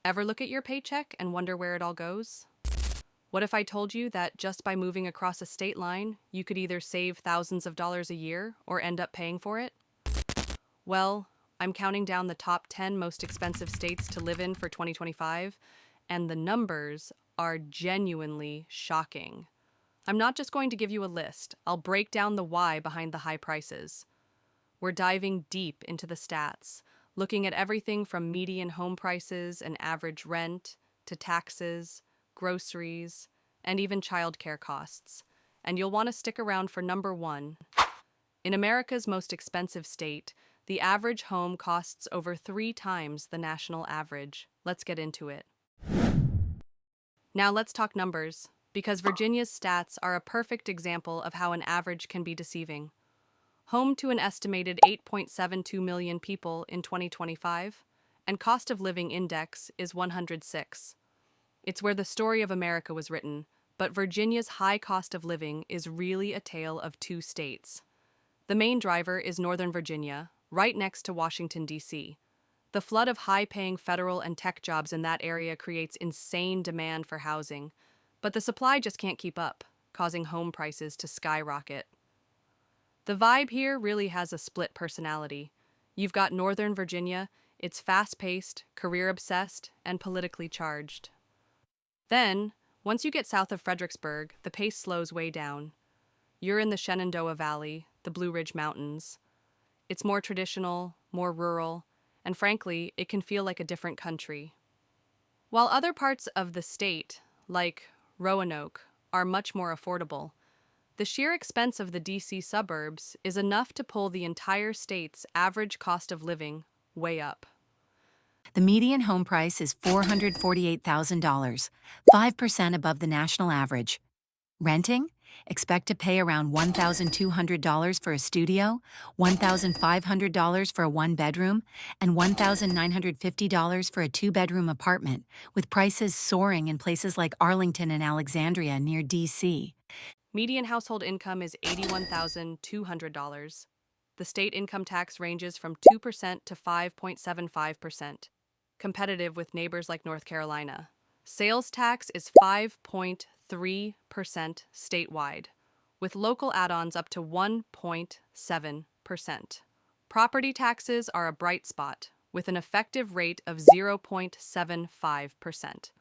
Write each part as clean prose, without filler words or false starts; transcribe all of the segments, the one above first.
Ever look at your paycheck and wonder where it all goes? What if I told you that just by moving across a state line, you could either save thousands of dollars a year or end up paying for it? Well, I'm counting down the top 10 most expensive states to live in for 2025, and the numbers are genuinely shocking. I'm not just going to give you a list, I'll break down the why behind the high prices. We're diving deep into the stats, looking at everything from median home prices and average rent to taxes, groceries, and even childcare costs. And you'll want to stick around for number one. In America's most expensive state, the average home costs over 3 times the national average. Let's get into it. Now let's talk numbers, because Virginia's stats are a perfect example of how an average can be deceiving. Home to an estimated 8.72 million people in 2025, and cost of living index is 106. It's where the story of America was written, but Virginia's high cost of living is really a tale of two states. The main driver is Northern Virginia, right next to Washington, D.C. The flood of high-paying federal and tech jobs in that area creates insane demand for housing, but the supply just can't keep up, causing home prices to skyrocket. The vibe here really has a split personality. You've got Northern Virginia, it's fast-paced, career-obsessed, and politically charged. Then, once you get south of Fredericksburg, the pace slows way down. You're in the Shenandoah Valley, the Blue Ridge Mountains. It's more traditional, more rural, and frankly, it can feel like a different country. While other parts of the state, like Roanoke, are much more affordable, the sheer expense of the DC suburbs is enough to pull the entire state's average cost of living way up. The median home price is $448,000, 5% above the national average. Renting? Expect to pay around $1,200 for a studio, $1,500 for a one-bedroom, and $1,950 for a two-bedroom apartment, with prices soaring in places like Arlington and Alexandria near D.C. Median household income is $81,200. The state income tax ranges from 2% to 5.75%, competitive with neighbors like North Carolina. Sales tax is 5.3% statewide, with local add-ons up to 1.7%. Property taxes are a bright spot, with an effective rate of 0.75%,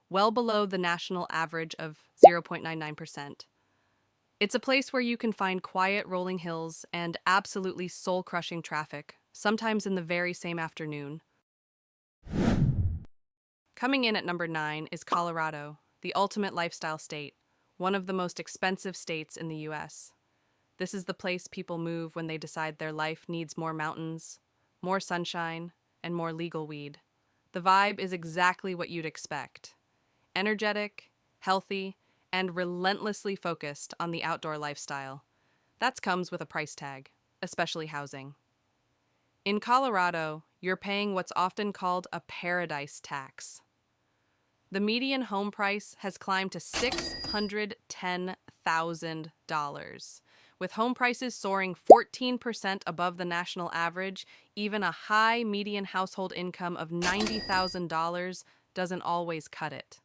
well below the national average of 0.99%. It's a place where you can find quiet rolling hills and absolutely soul-crushing traffic, sometimes in the very same afternoon. Coming in at number 9 is Colorado, the ultimate lifestyle state, one of the most expensive states in the US. This is the place people move when they decide their life needs more mountains, more sunshine, and more legal weed. The vibe is exactly what you'd expect. Energetic, healthy, and relentlessly focused on the outdoor lifestyle. That comes with a price tag, especially housing. In Colorado, you're paying what's often called a paradise tax. The median home price has climbed to $610,000. With home prices soaring 14% above the national average, even a high median household income of $90,000 doesn't always cut it.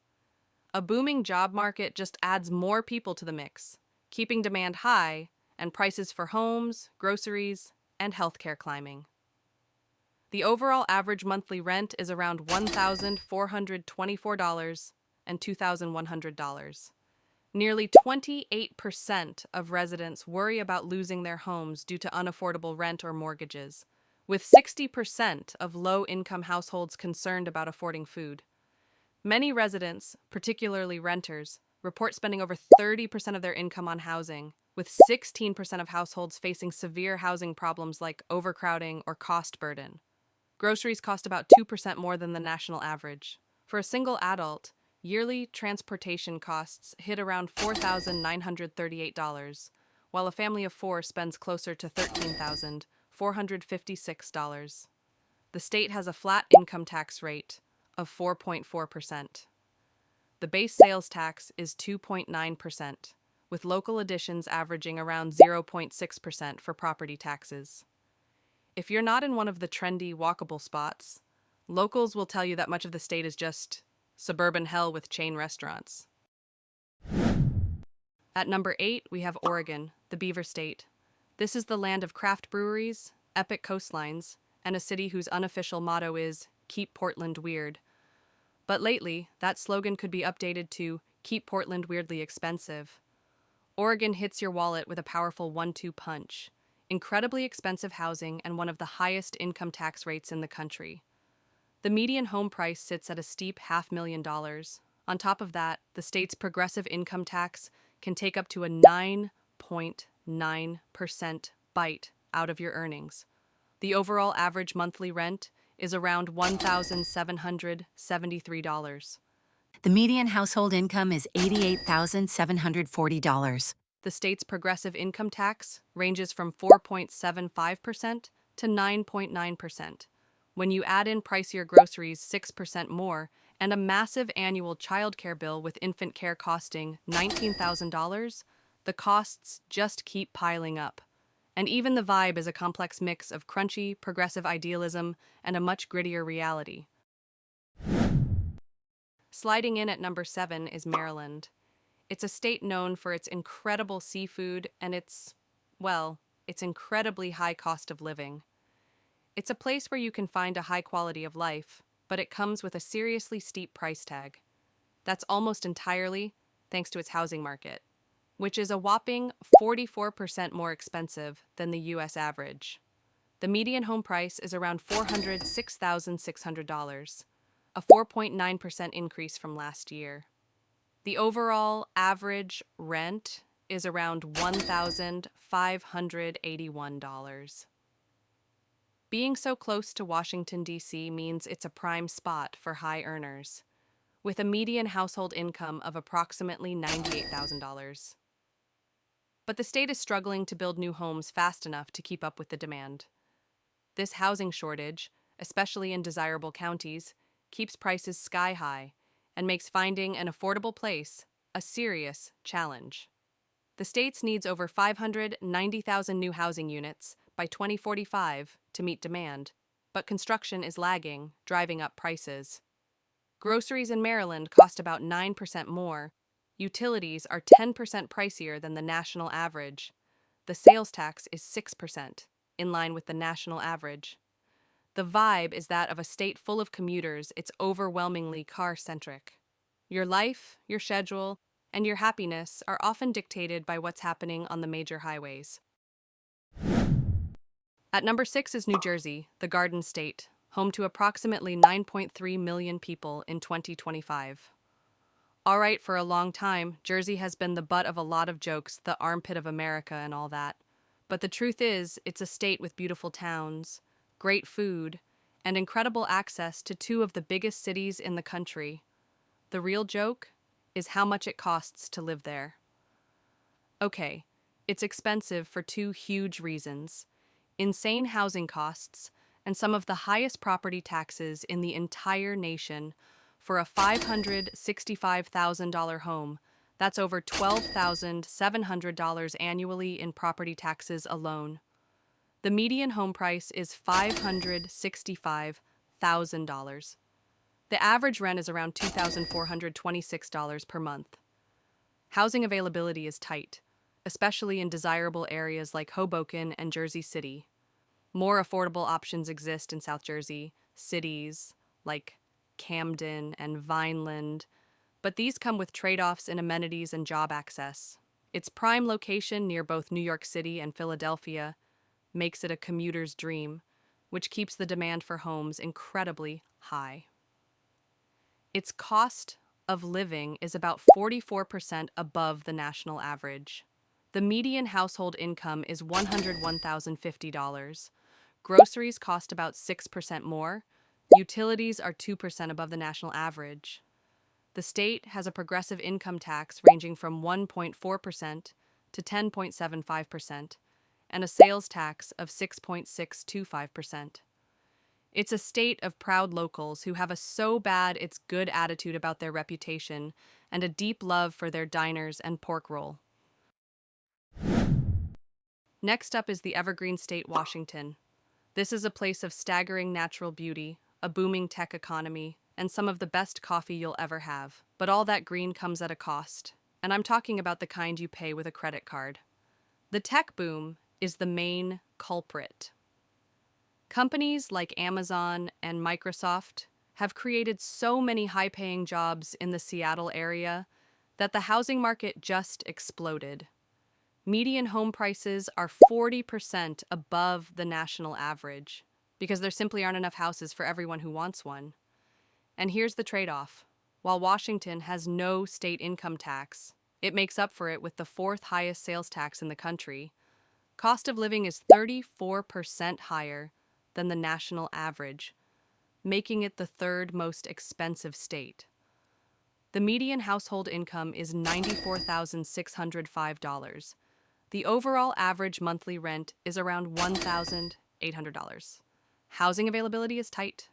A booming job market just adds more people to the mix, keeping demand high and prices for homes, groceries, and healthcare climbing. The overall average monthly rent is around $1,424 and $2,100. Nearly 28% of residents worry about losing their homes due to unaffordable rent or mortgages, with 60% of low-income households concerned about affording food. Many residents, particularly renters, report spending over 30% of their income on housing, with 16% of households facing severe housing problems like overcrowding or cost burden. Groceries cost about 2% more than the national average. For a single adult, yearly transportation costs hit around $4,938, while a family of 4 spends closer to $13,456. The state has a flat income tax rate of 4.4%. The base sales tax is 2.9%, with local additions averaging around 0.6% for property taxes. If you're not in one of the trendy, walkable spots, Locals will tell you that much of the state is just suburban hell with chain restaurants. At number 8, we have Oregon, the Beaver State. This is the land of craft breweries, epic coastlines, and a city whose unofficial motto is Keep Portland Weird. But lately, that slogan could be updated to Keep Portland Weirdly Expensive. Oregon hits your wallet with a powerful 1-2 punch. Incredibly expensive housing and one of the highest income tax rates in the country. The median home price sits at a steep $500,000. On top of that, the state's progressive income tax can take up to a 9.9% bite out of your earnings. The overall average monthly rent is around $1,773. The median household income is $88,740. The state's progressive income tax ranges from 4.75% to 9.9%. When you add in pricier groceries 6% more and a massive annual childcare bill with infant care costing $19,000, the costs just keep piling up. And even the vibe is a complex mix of crunchy, progressive idealism and a much grittier reality. Sliding in at number 7 is Maryland. It's a state known for its incredible seafood and its incredibly high cost of living. It's a place where you can find a high quality of life, but it comes with a seriously steep price tag. That's almost entirely thanks to its housing market, which is a whopping 44% more expensive than the US average. The median home price is around $406,600, a 4.9% increase from last year. The overall average rent is around $1,581. Being so close to Washington, D.C. means it's a prime spot for high earners, with a median household income of approximately $98,000. But the state is struggling to build new homes fast enough to keep up with the demand. This housing shortage, especially in desirable counties, keeps prices sky high and makes finding an affordable place a serious challenge. The state needs over 590,000 new housing units by 2045 to meet demand, but construction is lagging, driving up prices. Groceries in Maryland cost about 9% more. Utilities are 10% pricier than the national average. The sales tax is 6%, in line with the national average. The vibe is that of a state full of commuters. It's overwhelmingly car-centric. Your life, your schedule, and your happiness are often dictated by what's happening on the major highways. At number 6 is New Jersey, the Garden State, home to approximately 9.3 million people in 2025. All right, for a long time, Jersey has been the butt of a lot of jokes, the armpit of America and all that. But the truth is, it's a state with beautiful towns, great food, and incredible access to two of the biggest cities in the country. The real joke is how much it costs to live there. Okay, it's expensive for two huge reasons: insane housing costs and some of the highest property taxes in the entire nation. For a $565,000 home, that's over $12,700 annually in property taxes alone. The median home price is $565,000. The average rent is around $2,426 per month. Housing availability is tight, especially in desirable areas like Hoboken and Jersey City. More affordable options exist in South Jersey, cities like Camden and Vineland, but these come with trade-offs in amenities and job access. Its prime location near both New York City and Philadelphia makes it a commuter's dream, which keeps the demand for homes incredibly high. Its cost of living is about 44% above the national average. The median household income is $101,050. Groceries cost about 6% more. Utilities are 2% above the national average. The state has a progressive income tax ranging from 1.4% to 10.75%, and a sales tax of 6.625%. It's a state of proud locals who have a so bad it's good attitude about their reputation and a deep love for their diners and pork roll. Next up is the Evergreen State, Washington. This is a place of staggering natural beauty, a booming tech economy, and some of the best coffee you'll ever have. But all that green comes at a cost, and I'm talking about the kind you pay with a credit card. The tech boom is the main culprit. Companies like Amazon and Microsoft have created so many high-paying jobs in the Seattle area that the housing market just exploded. Median home prices are 40% above the national average because there simply aren't enough houses for everyone who wants one. And here's the trade-off. While Washington has no state income tax, it makes up for it with the fourth highest sales tax in the country. Cost of living is 34% higher than the national average, making it the third most expensive state. The median household income is $94,605. The overall average monthly rent is around $1,800. Housing availability is tight.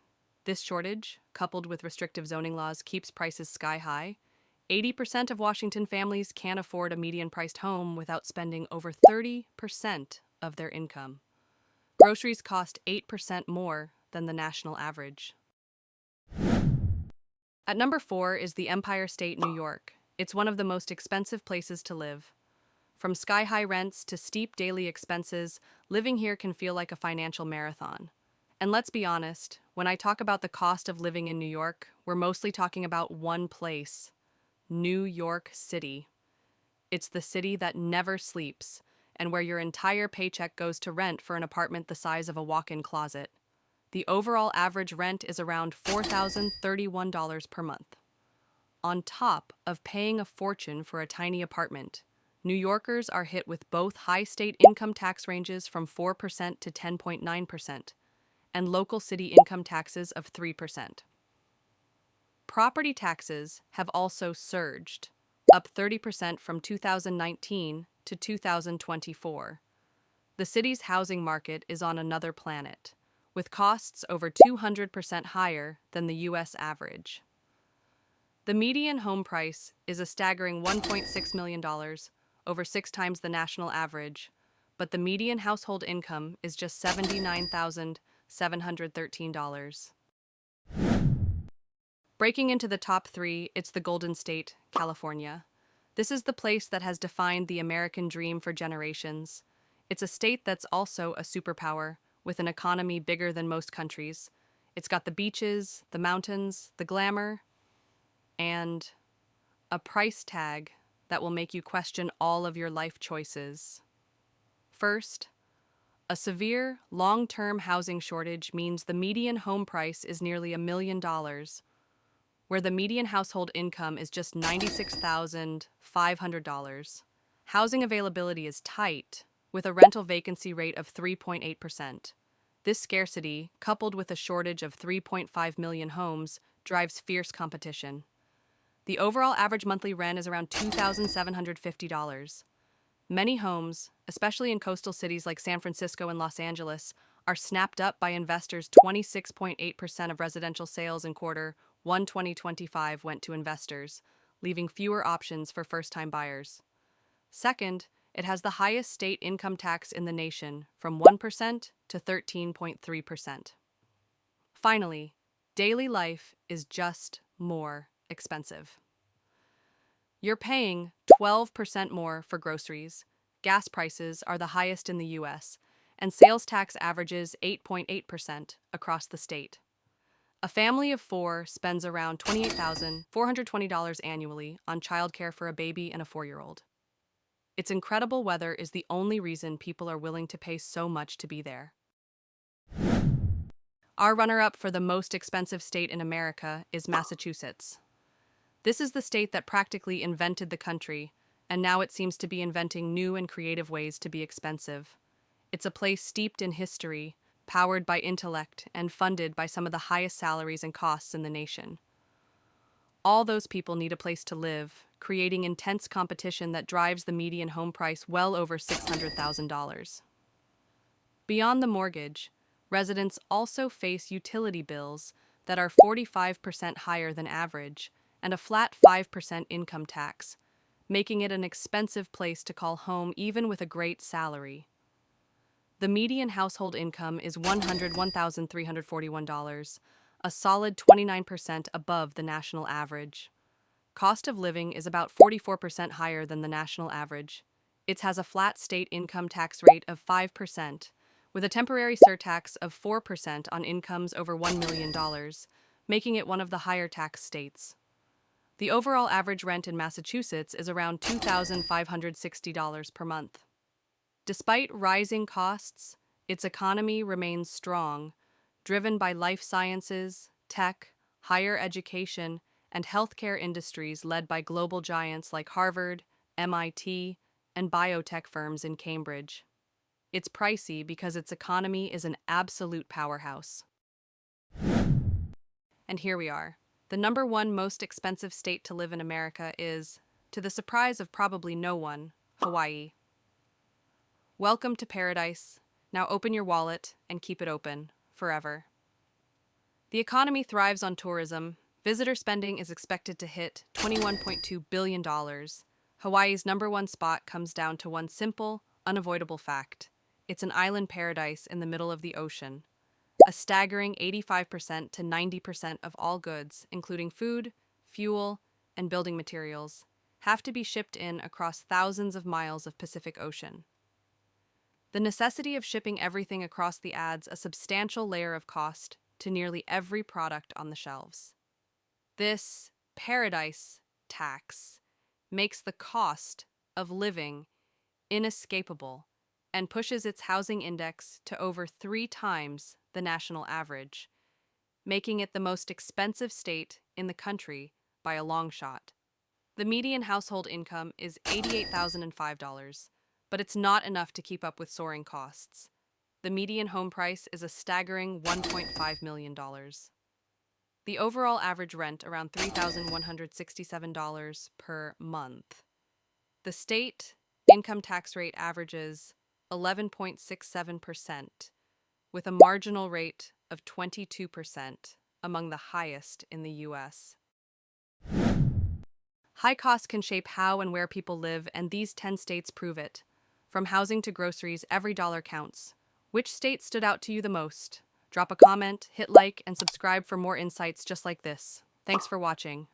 This shortage, coupled with restrictive zoning laws, keeps prices sky high. 80% of Washington families can't afford a median-priced home without spending over 30% of their income. Groceries cost 8% more than the national average. At number 4 is the Empire State, New York. It's one of the most expensive places to live. From sky-high rents to steep daily expenses, living here can feel like a financial marathon. And let's be honest, when I talk about the cost of living in New York, we're mostly talking about one place: New York City. It's the city that never sleeps, and where your entire paycheck goes to rent for an apartment the size of a walk-in closet. The overall average rent is around $4,031 per month. On top of paying a fortune for a tiny apartment, New Yorkers are hit with both high state income tax ranges from 4% to 10.9%, and local city income taxes of 3%. Property taxes have also surged, up 30% from 2019 to 2024. The city's housing market is on another planet, with costs over 200% higher than the U.S. average. The median home price is a staggering $1.6 million, over 6 times the national average, but the median household income is just $79,713. Breaking into the top 3, it's the Golden State, California. This is the place that has defined the American dream for generations. It's a state that's also a superpower, with an economy bigger than most countries. It's got the beaches, the mountains, the glamour, and a price tag that will make you question all of your life choices. First, a severe, long-term housing shortage means the median home price is nearly $1 million, where the median household income is just $96,500. Housing availability is tight, with a rental vacancy rate of 3.8%. This scarcity, coupled with a shortage of 3.5 million homes, drives fierce competition. The overall average monthly rent is around $2,750. Many homes, especially in coastal cities like San Francisco and Los Angeles, are snapped up by investors. 26.8% of residential sales in quarter 1 2025 went to investors, leaving fewer options for first-time buyers. Second, it has the highest state income tax in the nation, from 1% to 13.3%. Finally, daily life is just more expensive. You're paying 12% more for groceries, gas prices are the highest in the US, and sales tax averages 8.8% across the state. A family of 4 spends around $28,420 annually on childcare for a baby and a 4-year-old. It's incredible weather is the only reason people are willing to pay so much to be there. Our runner-up for the most expensive state in America is Massachusetts. This is the state that practically invented the country, and now it seems to be inventing new and creative ways to be expensive. It's a place steeped in history, powered by intellect, and funded by some of the highest salaries and costs in the nation. All those people need a place to live, creating intense competition that drives the median home price well over $600,000. Beyond the mortgage, residents also face utility bills that are 45% higher than average, and a flat 5% income tax, making it an expensive place to call home even with a great salary. The median household income is $101,341, a solid 29% above the national average. Cost of living is about 44% higher than the national average. It has a flat state income tax rate of 5%, with a temporary surtax of 4% on incomes over $1 million, making it one of the higher tax states. The overall average rent in Massachusetts is around $2,560 per month. Despite rising costs, its economy remains strong, driven by life sciences, tech, higher education, and healthcare industries led by global giants like Harvard, MIT, and biotech firms in Cambridge. It's pricey because its economy is an absolute powerhouse. And here we are. The number one most expensive state to live in America is, to the surprise of probably no one, Hawaii. Welcome to paradise. Now open your wallet and keep it open forever. The economy thrives on tourism. Visitor spending is expected to hit $21.2 billion. Hawaii's number one spot comes down to one simple, unavoidable fact. It's an island paradise in the middle of the ocean. A staggering 85% to 90% of all goods, including food, fuel, and building materials, have to be shipped in across thousands of miles of Pacific Ocean. The necessity of shipping everything across adds a substantial layer of cost to nearly every product on the shelves. This paradise tax makes the cost of living inescapable and pushes its housing index to over 3 times the national average, making it the most expensive state in the country by a long shot. The median household income is $88,005, but it's not enough to keep up with soaring costs. The median home price is a staggering $1.5 million. The overall average rent around $3,167 per month. The state income tax rate averages 11.67%, with a marginal rate of 22%, among the highest in the U.S. High costs can shape how and where people live, and these 10 states prove it. From housing to groceries, every dollar counts. Which state stood out to you the most? Drop a comment, hit like, and subscribe for more insights just like this. Thanks for watching.